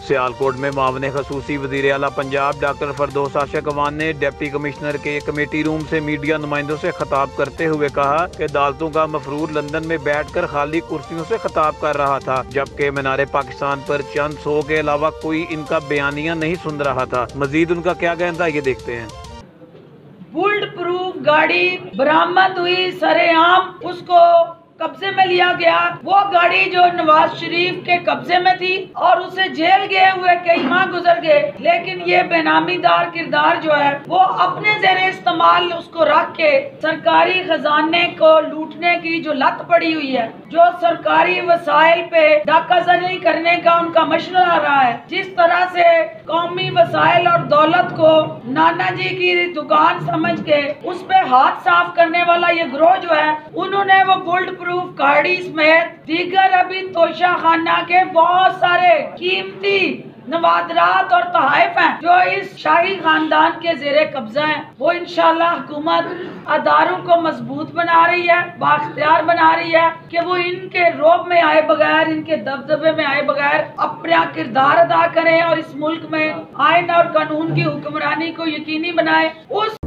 सियालकोट में मामले खसूसी वज़ीर आला पंजाब डॉक्टर फरदौस आशिक अवान ने डिप्टी कमिश्नर के कमेटी रूम से मीडिया नुमाइंदों से खिताब करते हुए कहा कि अदालतों का मफरूर लंदन में बैठकर खाली कुर्सियों से खिताब कर रहा था, जबकि मीनारे पाकिस्तान पर चंद 100 के अलावा कोई इनका बयानिया नहीं सुन रहा था। मजीद उनका क्या कहना था, ये देखते हैं। बुलेट प्रूफ गाड़ी बरामद हुई, सरेआम उसको कब्जे में लिया गया। वो गाड़ी जो नवाज शरीफ के कब्जे में थी और उसे जेल गए हुए कई माह गुजर गए, लेकिन ये बेनामीदार किरदार जो है वो अपने ज़ेरे इस्तेमाल उसको रख के सरकारी खजाने को लूटने की जो लत पड़ी हुई है, जो सरकारी वसाइल पे डाकाजनी करने का उनका मशवरा रहा है, जिस तरह से कौमी वसाइल और दौलत को नाना जी की दुकान समझ के उस पे हाथ साफ करने वाला ये गिरोह जो है, उन्होंने वो बुलेट प्रूफ गाड़ी समेत दीगर अभी तोशा खाना के बहुत सारे कीमती नवादरात और तोहफे हैं जो इस शाही खानदान के जेरे कब्जा हैं, वो इंशाल्लाह हुकूमत अदारों को मजबूत बना रही है, बाख्तियार बना रही है कि वो इनके रोब में आए बगैर, इनके दबदबे में आए बगैर अपना किरदार अदा करें और इस मुल्क में आइन और कानून की हुक्मरानी को यकीनी बनाए। उस